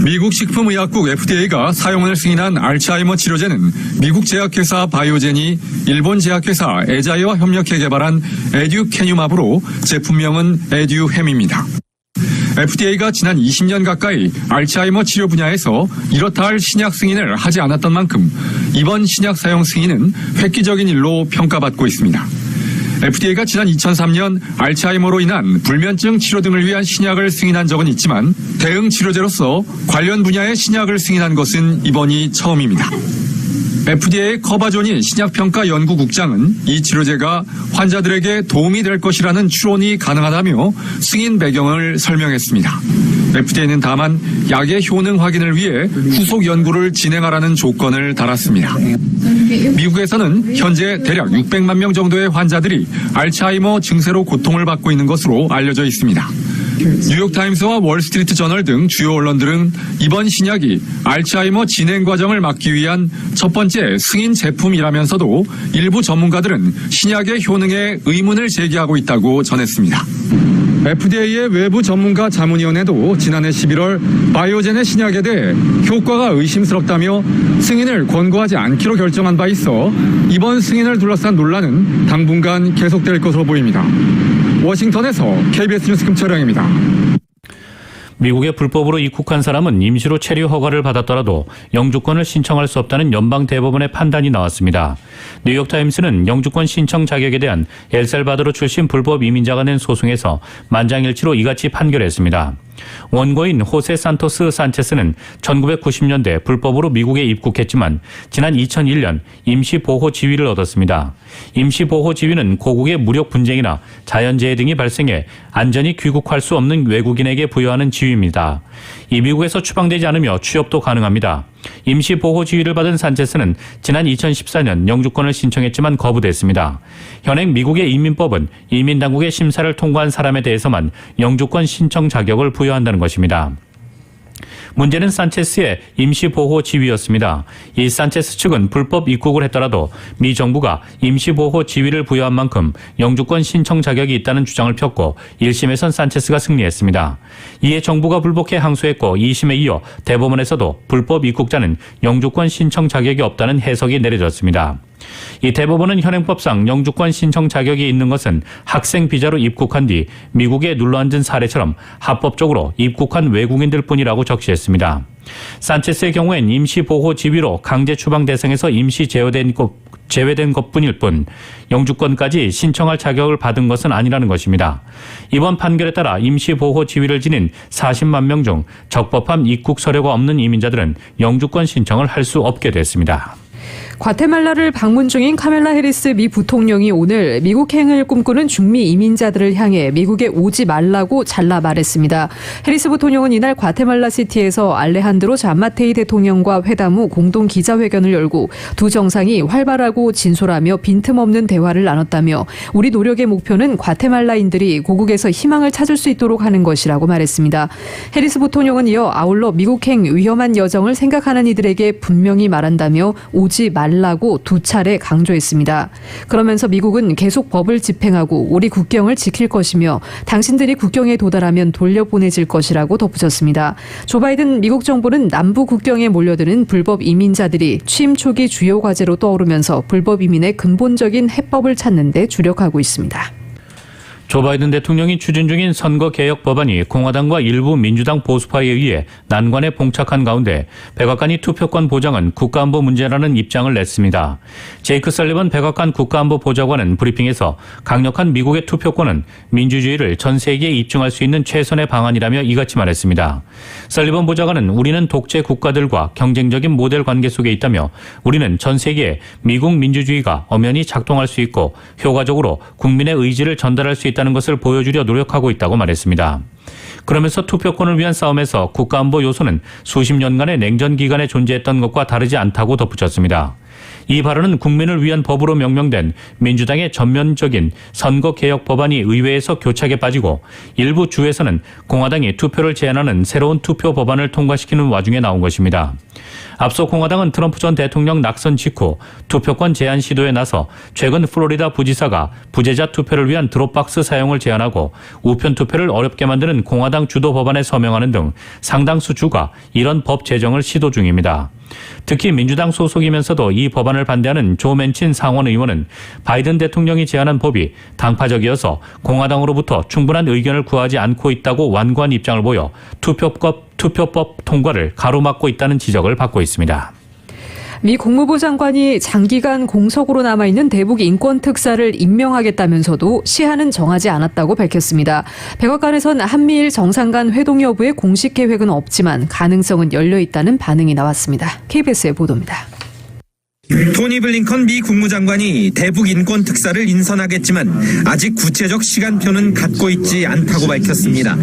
미국 식품의약국 FDA가 사용을 승인한 알츠하이머 치료제는 미국 제약회사 바이오젠이 일본 제약회사 에자이와 협력해 개발한 에듀캐뉴맙으로 제품명은 에듀햄입니다. FDA가 지난 20년 가까이 알츠하이머 치료 분야에서 이렇다 할 신약 승인을 하지 않았던 만큼 이번 신약 사용 승인은 획기적인 일로 평가받고 있습니다. FDA가 지난 2003년 알츠하이머로 인한 불면증 치료 등을 위한 신약을 승인한 적은 있지만 대응 치료제로서 관련 분야의 신약을 승인한 것은 이번이 처음입니다. FDA 커바조니 신약평가연구국장은 이 치료제가 환자들에게 도움이 될 것이라는 추론이 가능하다며 승인 배경을 설명했습니다. FDA는 다만 약의 효능 확인을 위해 후속 연구를 진행하라는 조건을 달았습니다. 미국에서는 현재 대략 600만 명 정도의 환자들이 알츠하이머 증세로 고통을 받고 있는 것으로 알려져 있습니다. 뉴욕타임스와 월스트리트 저널 등 주요 언론들은 이번 신약이 알츠하이머 진행 과정을 막기 위한 첫 번째 승인 제품이라면서도 일부 전문가들은 신약의 효능에 의문을 제기하고 있다고 전했습니다. FDA의 외부 전문가 자문위원회도 지난해 11월 바이오젠의 신약에 대해 효과가 의심스럽다며 승인을 권고하지 않기로 결정한 바 있어 이번 승인을 둘러싼 논란은 당분간 계속될 것으로 보입니다. 워싱턴에서 KBS 뉴스 김철영입니다. 미국에 불법으로 입국한 사람은 임시로 체류 허가를 받았더라도 영주권을 신청할 수 없다는 연방 대법원의 판단이 나왔습니다. 뉴욕타임스는 영주권 신청 자격에 대한 엘살바도르 출신 불법 이민자가 낸 소송에서 만장일치로 이같이 판결했습니다. 원고인 호세 산토스 산체스는 1990년대 불법으로 미국에 입국했지만 지난 2001년 임시보호 지위를 얻었습니다. 임시보호 지위는 고국의 무력 분쟁이나 자연재해 등이 발생해 안전히 귀국할 수 없는 외국인에게 부여하는 지위입니다. 이 미국에서 추방되지 않으며 취업도 가능합니다. 임시보호 지위를 받은 산체스는 지난 2014년 영주권을 신청했지만 거부됐습니다. 현행 미국의 이민법은 이민당국의 심사를 통과한 사람에 대해서만 영주권 신청 자격을 부여한다는 것입니다. 문제는 산체스의 임시보호 지위였습니다. 이 산체스 측은 불법 입국을 했더라도 미 정부가 임시보호 지위를 부여한 만큼 영주권 신청 자격이 있다는 주장을 폈고 1심에선 산체스가 승리했습니다. 이에 정부가 불복해 항소했고 2심에 이어 대법원에서도 불법 입국자는 영주권 신청 자격이 없다는 해석이 내려졌습니다. 이 대법원은 현행법상 영주권 신청 자격이 있는 것은 학생 비자로 입국한 뒤 미국에 눌러앉은 사례처럼 합법적으로 입국한 외국인들 뿐이라고 적시했습니다. 산체스의 경우엔 임시보호 지위로 강제 추방 대상에서 임시 제외된 것뿐일 뿐 영주권까지 신청할 자격을 받은 것은 아니라는 것입니다. 이번 판결에 따라 임시보호 지위를 지닌 40만 명 중 적법한 입국 서류가 없는 이민자들은 영주권 신청을 할 수 없게 됐습니다. 과테말라를 방문 중인 카멜라 해리스 미 부통령이 오늘 미국행을 꿈꾸는 중미 이민자들을 향해 미국에 오지 말라고 잘라 말했습니다. 해리스 부통령은 이날 과테말라 시티에서 알레한드로 잠마테이 대통령과 회담 후 공동 기자회견을 열고 두 정상이 활발하고 진솔하며 빈틈없는 대화를 나눴다며 우리 노력의 목표는 과테말라인들이 고국에서 희망을 찾을 수 있도록 하는 것이라고 말했습니다. 해리스 부통령은 이어 아울러 미국행 위험한 여정을 생각하는 이들에게 분명히 말한다며 오지 말라고 두 차례 강조했습니다. 그러면서 미국은 계속 법을 집행하고 우리 국경을 지킬 것이며 당신들이 국경에 도달하면 돌려보내질 것이라고 덧붙였습니다. 조 바이든 미국 정부는 남부 국경에 몰려드는 불법 이민자들이 취임 초기 주요 과제로 떠오르면서 불법 이민의 근본적인 해법을 찾는 데 주력하고 있습니다. 조 바이든 대통령이 추진 중인 선거개혁 법안이 공화당과 일부 민주당 보수파에 의해 난관에 봉착한 가운데 백악관이 투표권 보장은 국가안보 문제라는 입장을 냈습니다. 제이크 설리번 백악관 국가안보 보좌관은 브리핑에서 강력한 미국의 투표권은 민주주의를 전 세계에 입증할 수 있는 최선의 방안이라며 이같이 말했습니다. 설리번 보좌관은 우리는 독재 국가들과 경쟁적인 모델 관계 속에 있다며 우리는 전 세계에 미국 민주주의가 엄연히 작동할 수 있고 효과적으로 국민의 의지를 전달할 수 있다는 것을 보여주려 노력하고 있다고 말했습니다. 그러면서 투표권을 위한 싸움에서 국가안보 요소는 수십 년간의 냉전 기간에 존재했던 것과 다르지 않다고 덧붙였습니다. 이 발언은 국민을 위한 법으로 명명된 민주당의 전면적인 선거개혁 법안이 의회에서 교착에 빠지고 일부 주에서는 공화당이 투표를 제한하는 새로운 투표 법안을 통과시키는 와중에 나온 것입니다. 앞서 공화당은 트럼프 전 대통령 낙선 직후 투표권 제한 시도에 나서 최근 플로리다 부지사가 부재자 투표를 위한 드롭박스 사용을 제한하고 우편 투표를 어렵게 만드는 공화당 주도 법안에 서명하는 등 상당수 주가 이런 법 제정을 시도 중입니다. 특히 민주당 소속이면서도 이 법안을 반대하는 조 맨친 상원 의원은 바이든 대통령이 제안한 법이 당파적이어서 공화당으로부터 충분한 의견을 구하지 않고 있다고 완고한 입장을 보여 투표법 통과를 가로막고 있다는 지적을 받고 있습니다. 미 국무부 장관이 장기간 공석으로 남아있는 대북 인권특사를 임명하겠다면서도 시한은 정하지 않았다고 밝혔습니다. 백악관에선 한미일 정상 간 회동 여부의 공식 계획은 없지만 가능성은 열려있다는 반응이 나왔습니다. KBS의 보도입니다. 토니 블링컨 미 국무장관이 대북 인권 특사를 인선하겠지만 아직 구체적 시간표는 갖고 있지 않다고 밝혔습니다.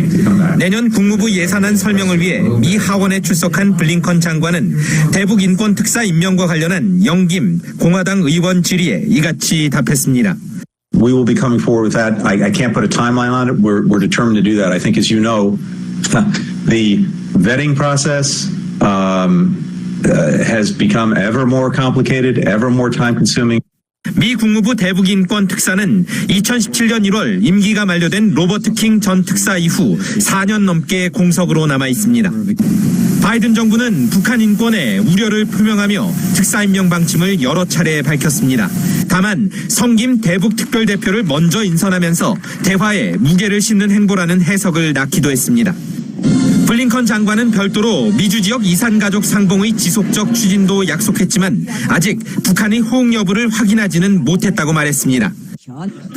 내년 국무부 예산안 설명을 위해 미 하원에 출석한 블링컨 장관은 대북 인권 특사 임명과 관련한 영김 공화당 의원 질의에 이같이 답했습니다. We will be coming forward with that. I can't put a timeline on it. We're determined to do that. I think, as you know, the vetting process has become ever more complicated, ever more time-consuming. 미 국무부 대북인권 특사는 2017년 1월 임기가 만료된 로버트 킹 전 특사 이후 4년 넘게 공석으로 남아 있습니다. 바이든 정부는 북한 인권에 우려를 표명하며 특사 임명 방침을 여러 차례 밝혔습니다. 다만 성김 대북 특별대표를 먼저 인선하면서 대화에 무게를 싣는 행보라는 해석을 낳기도 했습니다. 블링컨 장관은 별도로 미주 지역 이산가족 상봉의 지속적 추진도 약속했지만 아직 북한의 호응 여부를 확인하지는 못했다고 말했습니다.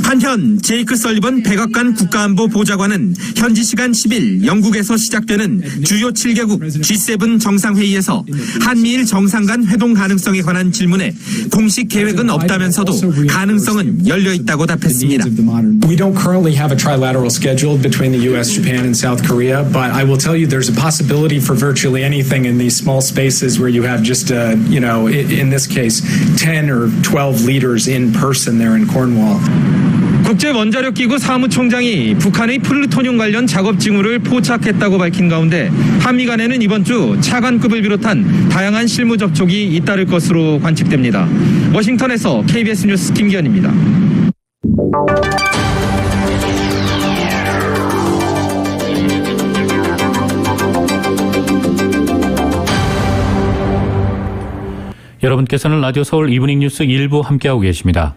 한편 제이크 설리번 백악관 국가안보 보좌관은 현지 시간 10일 영국에서 시작되는 주요 7개국 G7 정상회의에서 한미일 정상 간 회동 가능성에 관한 질문에 공식 계획은 없다면서도 가능성은 열려 있다고 답했습니다. We don't currently have a trilateral scheduled between the U.S., Japan, and South Korea, but I will tell you there's a possibility for virtually anything in these small spaces where you have just, in this case, 10 or 12 leaders in person there in Cornwall. 국제원자력기구 사무총장이 북한의 플루토늄 관련 작업 징후를 포착했다고 밝힌 가운데 한미 간에는 이번 주 차관급을 비롯한 다양한 실무 접촉이 잇따를 것으로 관측됩니다. 워싱턴에서 KBS 뉴스 김기현입니다. 여러분께서는 라디오 서울 이브닝 뉴스 일부 함께하고 계십니다.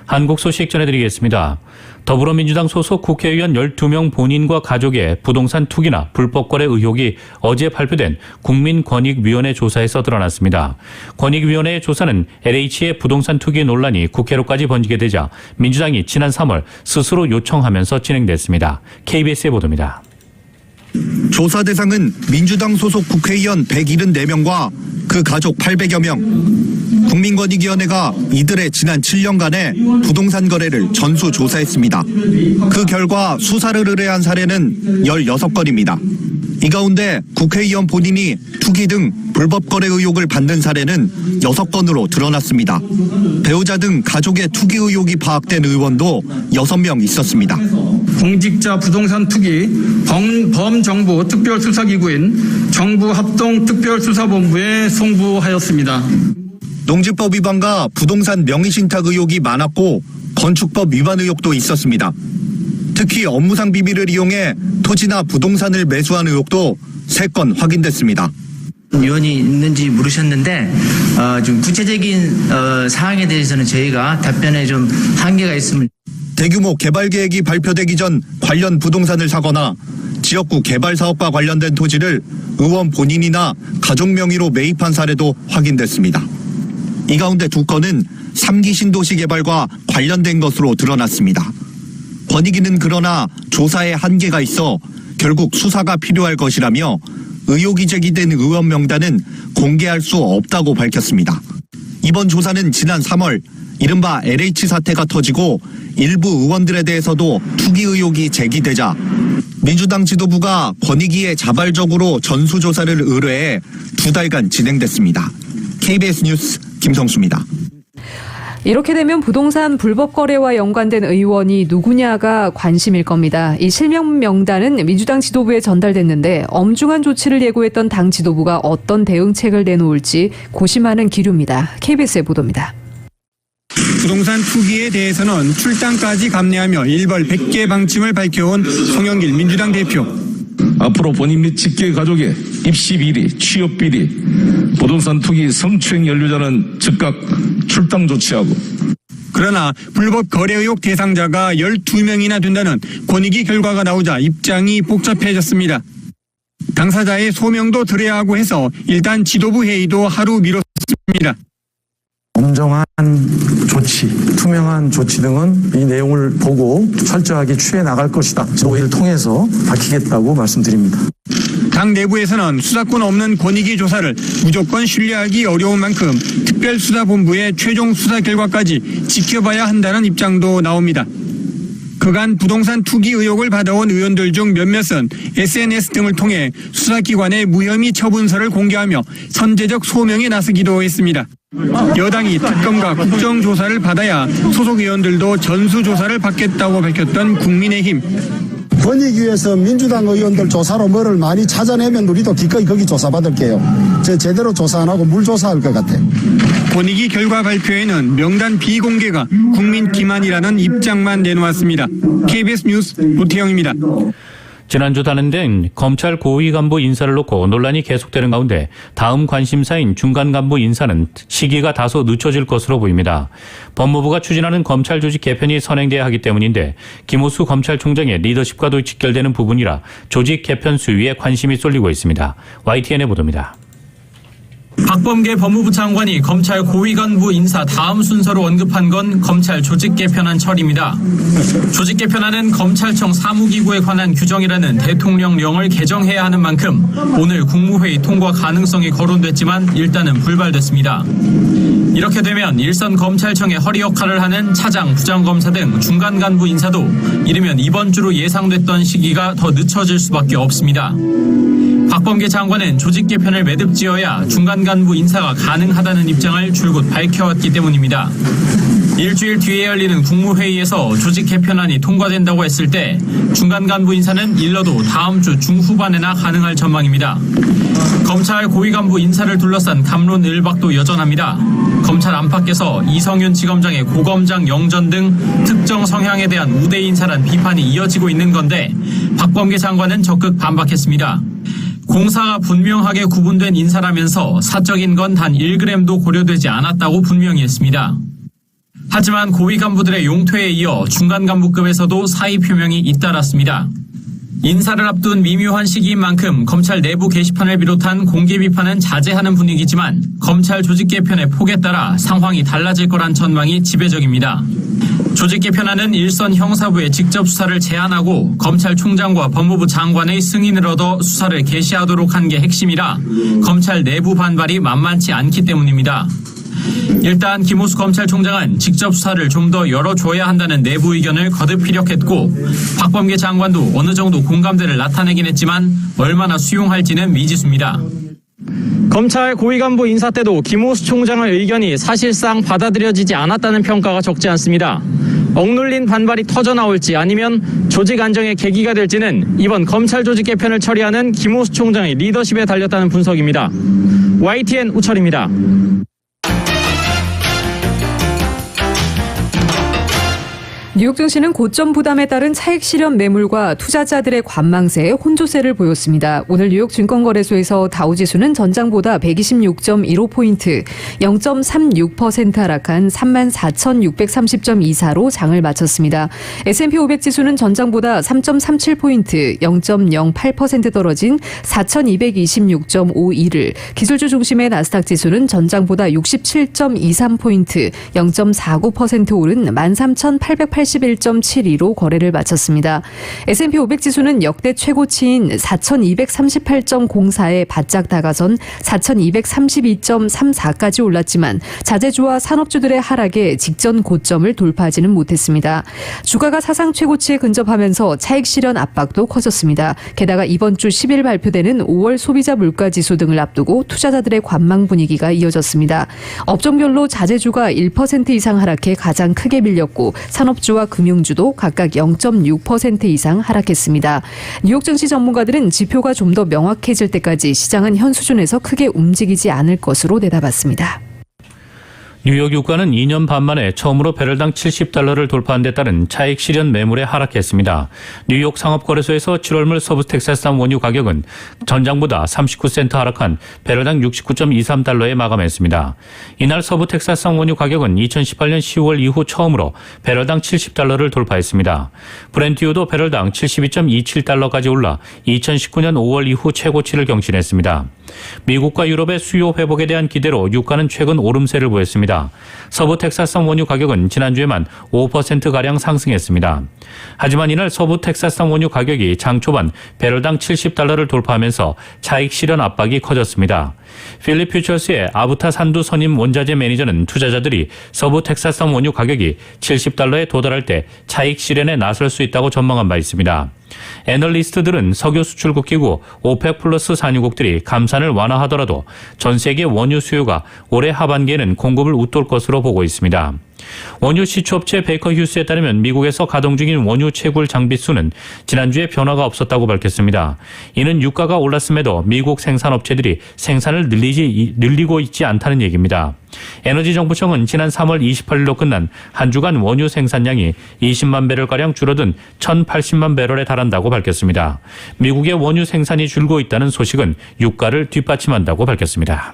한국 소식 전해드리겠습니다. 더불어민주당 소속 국회의원 12명 본인과 가족의 부동산 투기나 불법 거래 의혹이 어제 발표된 국민권익위원회 조사에서 드러났습니다. 권익위원회의 조사는 LH의 부동산 투기 논란이 국회로까지 번지게 되자 민주당이 지난 3월 스스로 요청하면서 진행됐습니다. KBS의 보도입니다. 조사 대상은 민주당 소속 국회의원 174명과 그 가족 800여 명. 국민권익위원회가 이들의 지난 7년간의 부동산 거래를 전수조사했습니다. 그 결과 수사를 의뢰한 사례는 16건입니다. 이 가운데 국회의원 본인이 투기 등 불법 거래 의혹을 받는 사례는 6건으로 드러났습니다. 배우자 등 가족의 투기 의혹이 파악된 의원도 6명 있었습니다. 공직자 부동산 투기 범정부 특별수사기구인 정부합동특별수사본부에 송부하였습니다. 농지법 위반과 부동산 명의신탁 의혹이 많았고 건축법 위반 의혹도 있었습니다. 특히 업무상 비밀을 이용해 토지나 부동산을 매수한 의혹도 3건 확인됐습니다. 위원이 있는지 물으셨는데 좀 구체적인 사항에 대해서는 저희가 답변에 좀 한계가 있음을. 대규모 개발 계획이 발표되기 전 관련 부동산을 사거나 지역구 개발 사업과 관련된 토지를 의원 본인이나 가족 명의로 매입한 사례도 확인됐습니다. 이 가운데 2건은 3기 신도시 개발과 관련된 것으로 드러났습니다. 권익위는 그러나 조사에 한계가 있어 결국 수사가 필요할 것이라며 의혹이 제기된 의원 명단은 공개할 수 없다고 밝혔습니다. 이번 조사는 지난 3월 이른바 LH 사태가 터지고 일부 의원들에 대해서도 투기 의혹이 제기되자 민주당 지도부가 권익위에 자발적으로 전수조사를 의뢰해 2달간 진행됐습니다. KBS 뉴스 김성수입니다. 이렇게 되면 부동산 불법 거래와 연관된 의원이 누구냐가 관심일 겁니다. 이 실명 명단은 민주당 지도부에 전달됐는데 엄중한 조치를 예고했던 당 지도부가 어떤 대응책을 내놓을지 고심하는 기류입니다. KBS의 보도입니다. 부동산 투기에 대해서는 출당까지 감내하며 일벌 100개 방침을 밝혀온 송영길 민주당 대표. 앞으로 본인 및 직계 가족의 입시 비리, 취업 비리, 부동산 투기 성추행 연루자는 즉각 출당 조치하고. 그러나 불법 거래 의혹 대상자가 12명이나 된다는 권익위 결과가 나오자 입장이 복잡해졌습니다. 당사자의 소명도 들어야 하고 해서 일단 지도부 회의도 하루 미뤘습니다. 엄정한 조치, 투명한 조치 등은 이 내용을 보고 철저하게 취해 나갈 것이다. 저희를 통해서 밝히겠다고 말씀드립니다. 당 내부에서는 수사권 없는 권익위 조사를 무조건 신뢰하기 어려운 만큼 특별수사본부의 최종 수사 결과까지 지켜봐야 한다는 입장도 나옵니다. 그간 부동산 투기 의혹을 받아온 의원들 중 몇몇은 SNS 등을 통해 수사기관의 무혐의 처분서를 공개하며 선제적 소명에 나서기도 했습니다. 여당이 특검과 국정조사를 받아야 소속 의원들도 전수조사를 받겠다고 밝혔던 국민의힘. 권익위에서 민주당 의원들 조사로 뭐를 많이 찾아내면 우리도 기꺼이 거기 조사받을게요. 제대로 조사 안 하고 물 조사할 것 같아요. 권익위 결과 발표에는 명단 비공개가 국민 기만이라는 입장만 내놓았습니다. KBS 뉴스 노태영입니다. 지난주 단행된 검찰 고위 간부 인사를 놓고 논란이 계속되는 가운데 다음 관심사인 중간 간부 인사는 시기가 다소 늦춰질 것으로 보입니다. 법무부가 추진하는 검찰 조직 개편이 선행돼야 하기 때문인데 김호수 검찰총장의 리더십과도 직결되는 부분이라 조직 개편 수위에 관심이 쏠리고 있습니다. YTN의 보도입니다. 박범계 법무부 장관이 검찰 고위 간부 인사 다음 순서로 언급한 건 검찰 조직 개편안 처리입니다. 조직 개편안은 검찰청 사무기구에 관한 규정이라는 대통령령을 개정해야 하는 만큼 오늘 국무회의 통과 가능성이 거론됐지만 일단은 불발됐습니다. 이렇게 되면 일선 검찰청의 허리 역할을 하는 차장, 부장검사 등 중간 간부 인사도 이르면 이번 주로 예상됐던 시기가 더 늦춰질 수밖에 없습니다. 박범계 장관은 조직 개편을 매듭지어야 중간 간부 인사가 가능하다는 입장을 줄곧 밝혀왔기 때문입니다. 일주일 뒤에 열리는 국무회의에서 조직 개편안이 통과된다고 했을 때 중간 간부 인사는 일러도 다음 주 중후반에나 가능할 전망입니다. 검찰 고위 간부 인사를 둘러싼 담론 일박도 여전합니다. 검찰 안팎에서 이성윤 지검장의 고검장 영전 등 특정 성향에 대한 우대 인사란 비판이 이어지고 있는 건데 박범계 장관은 적극 반박했습니다. 공사가 분명하게 구분된 인사라면서 사적인 건 단 1g도 고려되지 않았다고 분명히 했습니다. 하지만 고위 간부들의 용퇴에 이어 중간 간부급에서도 사의 표명이 잇따랐습니다. 인사를 앞둔 미묘한 시기인 만큼 검찰 내부 게시판을 비롯한 공개 비판은 자제하는 분위기지만 검찰 조직 개편의 폭에 따라 상황이 달라질 거란 전망이 지배적입니다. 조직 개편안은 일선 형사부에 직접 수사를 제한하고 검찰총장과 법무부 장관의 승인을 얻어 수사를 개시하도록 한 게 핵심이라 검찰 내부 반발이 만만치 않기 때문입니다. 일단 김호수 검찰총장은 직접 수사를 좀 더 열어줘야 한다는 내부 의견을 거듭 피력했고 박범계 장관도 어느 정도 공감대를 나타내긴 했지만 얼마나 수용할지는 미지수입니다. 검찰 고위 간부 인사 때도 김호수 총장의 의견이 사실상 받아들여지지 않았다는 평가가 적지 않습니다. 억눌린 반발이 터져나올지 아니면 조직 안정의 계기가 될지는 이번 검찰 조직 개편을 처리하는 김호수 총장의 리더십에 달렸다는 분석입니다. YTN 우철입니다. 뉴욕 증시는 고점 부담에 따른 차익 실현 매물과 투자자들의 관망세에 혼조세를 보였습니다. 오늘 뉴욕 증권거래소에서 다우지수는 전장보다 126.15포인트, 0.36% 하락한 34,630.24로 장을 마쳤습니다. S&P 500 지수는 전장보다 3.37포인트, 0.08% 떨어진 4,226.52를, 기술주 중심의 나스닥 지수는 전장보다 67.23포인트, 0.49% 오른 13,881.72로 거래를 마쳤습니다. S&P 500 지수는 역대 최고치인 4,238.04에 바짝 다가선 4,232.34까지 올랐지만 자재주와 산업주들의 하락에 직전 고점을 돌파하지는 못했습니다. 주가가 사상 최고치에 근접하면서 차익 실현 압박도 커졌습니다. 게다가 이번 주 10일 발표되는 5월 소비자 물가지수 등을 앞두고 투자자들의 관망 분위기가 이어졌습니다. 업종별로 자재주가 1% 이상 하락해 가장 크게 밀렸고 산업주와 금융주도 각각 0.6% 이상 하락했습니다. 뉴욕 증시 전문가들은 지표가 좀 더 명확해질 때까지 시장은 현 수준에서 크게 움직이지 않을 것으로 내다봤습니다. 뉴욕 유가는 2년 반 만에 처음으로 배럴당 $70를 돌파한 데 따른 차익 실현 매물에 하락했습니다. 뉴욕 상업거래소에서 7월물 서부 텍사스산 원유 가격은 전장보다 39센트 하락한 배럴당 $69.23에 마감했습니다. 이날 서부 텍사스산 원유 가격은 2018년 10월 이후 처음으로 배럴당 $70를 돌파했습니다. 브렌트유도 배럴당 $72.27까지 올라 2019년 5월 이후 최고치를 경신했습니다. 미국과 유럽의 수요 회복에 대한 기대로 유가는 최근 오름세를 보였습니다. 서부 텍사스산 원유 가격은 지난주에만 5%가량 상승했습니다. 하지만 이날 서부 텍사스산 원유 가격이 장 초반 배럴당 $70를 돌파하면서 차익 실현 압박이 커졌습니다. 필립 퓨처스의 아부타 산두 선임 원자재 매니저는 투자자들이 서부 텍사스산 원유 가격이 $70에 도달할 때 차익 실현에 나설 수 있다고 전망한 바 있습니다. 애널리스트들은 석유 수출국 기구 오펙 플러스 산유국들이 감산을 완화하더라도 전 세계 원유 수요가 올해 하반기에는 공급을 웃돌 것으로 보고 있습니다. 원유 시추업체 베이커 휴스에 따르면 미국에서 가동 중인 원유 채굴 장비 수는 지난주에 변화가 없었다고 밝혔습니다. 이는 유가가 올랐음에도 미국 생산업체들이 생산을 늘리고 있지 않다는 얘기입니다. 에너지정보청은 지난 3월 28일로 끝난 한 주간 원유 생산량이 20만 배럴가량 줄어든 1,080만 배럴에 달한다고 밝혔습니다. 미국의 원유 생산이 줄고 있다는 소식은 유가를 뒷받침한다고 밝혔습니다.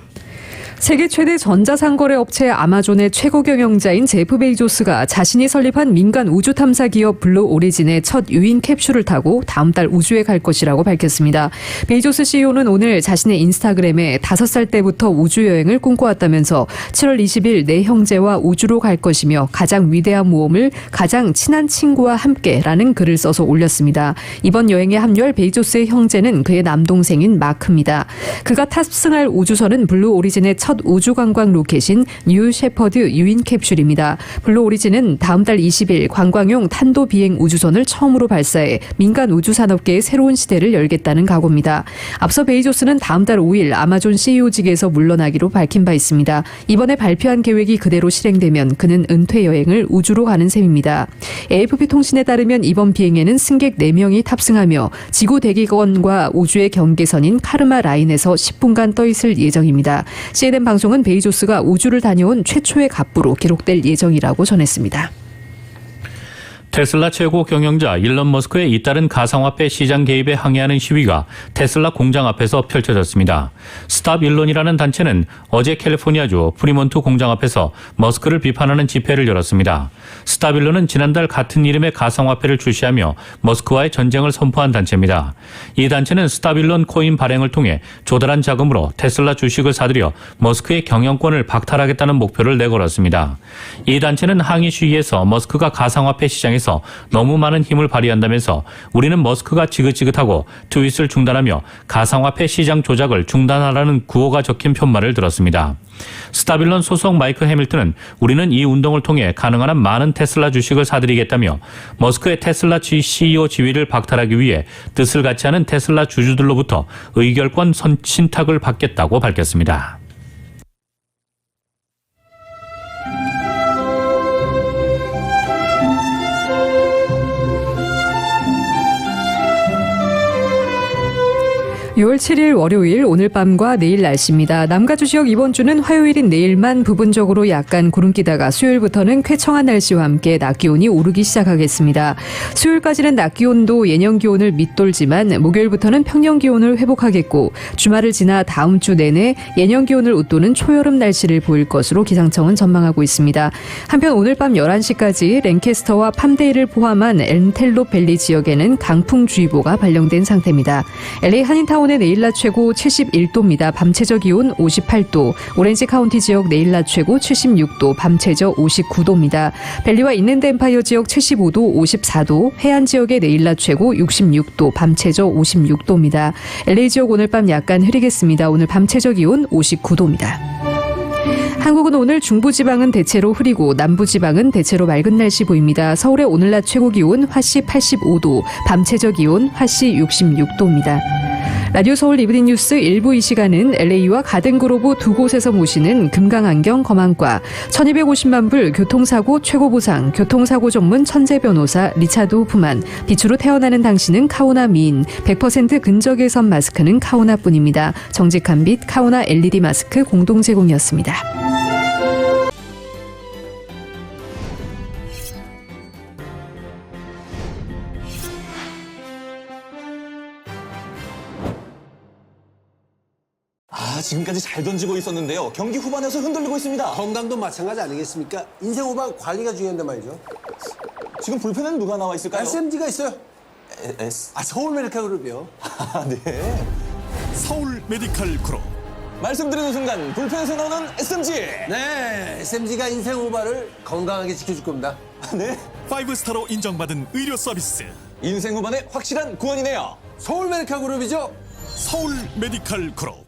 세계 최대 전자상거래 업체 아마존의 최고 경영자인 제프 베이조스가 자신이 설립한 민간 우주 탐사 기업 블루 오리진의 첫 유인 캡슐을 타고 다음 달 우주에 갈 것이라고 밝혔습니다. 베이조스 CEO는 오늘 자신의 인스타그램에 5살 때부터 우주여행을 꿈꿔왔다면서 7월 20일 내 형제와 우주로 갈 것이며 가장 위대한 모험을 가장 친한 친구와 함께라는 글을 써서 올렸습니다. 이번 여행에 합류할 베이조스의 형제는 그의 남동생인 마크입니다. 그가 탑승할 우주선은 블루 오리진의 첫 우주 관광 로켓인 뉴 셰퍼드 유인 캡슐입니다. 블루 오리진은 다음 달 20일 관광용 탄도 비행 우주선을 처음으로 발사해 민간 우주 산업계의 새로운 시대를 열겠다는 각오입니다. 앞서 베이조스는 다음 달 5일 아마존 CEO직에서 물러나기로 밝힌 바 있습니다. 이번에 발표한 계획이 그대로 실행되면 그는 은퇴 여행을 우주로 가는 셈입니다. AFP 통신에 따르면 이번 비행에는 승객 4명이 탑승하며 지구 대기권과 우주의 경계선인 카르마 라인에서 10분간 떠 있을 예정입니다. CNN 방송은 베이조스가 우주를 다녀온 최초의 갑부로 기록될 예정이라고 전했습니다. 테슬라 최고 경영자 일론 머스크의 잇따른 가상화폐 시장 개입에 항의하는 시위가 테슬라 공장 앞에서 펼쳐졌습니다. 스탑 일론이라는 단체는 어제 캘리포니아주 프리몬트 공장 앞에서 머스크를 비판하는 집회를 열었습니다. 스탑 일론은 지난달 같은 이름의 가상화폐를 출시하며 머스크와의 전쟁을 선포한 단체입니다. 이 단체는 스탑 일론 코인 발행을 통해 조달한 자금으로 테슬라 주식을 사들여 머스크의 경영권을 박탈하겠다는 목표를 내걸었습니다. 이 단체는 항의 시위에서 머스크가 가상화폐 시장에서 너무 많은 힘을 발휘한다면서 우리는 머스크가 지긋지긋하고 트윗을 중단하며 가상화폐 시장 조작을 중단하라는 구호가 적힌 편말을 들었습니다. 스타빌런 소속 마이크 해밀턴은 우리는 이 운동을 통해 가능한 한 많은 테슬라 주식을 사들이겠다며 머스크의 테슬라 CEO 지위를 박탈하기 위해 뜻을 같이 하는 테슬라 주주들로부터 의결권 신탁을 받겠다고 밝혔습니다. (6월 7일) 월요일 오늘 밤과 내일 날씨입니다. 남가주 지역 이번 주는 화요일인 내일만 부분적으로 약간 구름 끼다가 수요일부터는 쾌청한 날씨와 함께 낮 기온이 오르기 시작하겠습니다. 수요일까지는 낮 기온도 예년 기온을 밑돌지만 목요일부터는 평년 기온을 회복하겠고 주말을 지나 다음 주 내내 예년 기온을 웃도는 초여름 날씨를 보일 것으로 기상청은 전망하고 있습니다. 한편 오늘 밤 11시까지 랭캐스터와 팜데이를 포함한 엔텔롭 밸리 지역에는 강풍주의보가 발령된 상태입니다. LA 한인타운 의 내일 낮 최고 71도입니다. 밤 최저 기온 58도. 오렌지 카운티 지역 내일 낮 최고 76도, 밤 최저 59도입니다. 밸리와 인랜드 엠파이어 지역 75도, 54도. 해안 지역의 내일 낮 최고 66도, 밤 최저 56도입니다. LA 지역 오늘 밤 약간 흐리겠습니다. 오늘 밤 최저 기온 59도입니다. 한국은 오늘 중부지방은 대체로 흐리고 남부지방은 대체로 맑은 날씨 보입니다. 서울의 오늘 낮 최고 기온 화씨 85도, 밤 최저 기온 화씨 66도입니다. 라디오 서울 이브닝 뉴스 1부 이 시간은 LA와 가든그로브 두 곳에서 모시는 금강안경 검안과 1250만 불 교통사고 최고보상 교통사고 전문 천재 변호사 리차드 호프만, 빛으로 태어나는 당신은 카오나 미인, 100% 근적외선 마스크는 카오나뿐입니다. 정직한 빛 카오나 LED 마스크 공동 제공이었습니다. 지금까지 잘 던지고 있었는데요. 경기 후반에서 흔들리고 있습니다. 건강도 마찬가지 아니겠습니까? 인생 후반 관리가 중요한데 말이죠. 지금 불펜에는 누가 나와 있을까요? SMG가 있어요. S? 서울 메디카 그룹이요. 네. 서울 메디칼 그룹. 말씀드리는 순간 불펜에서 나오는 SMG. 네, SMG가 인생 후반을 건강하게 지켜줄 겁니다. 네. 5스타로 인정받은 의료 서비스. 인생 후반의 확실한 구원이네요. 서울 메디칼 그룹이죠. 서울 메디칼 그룹.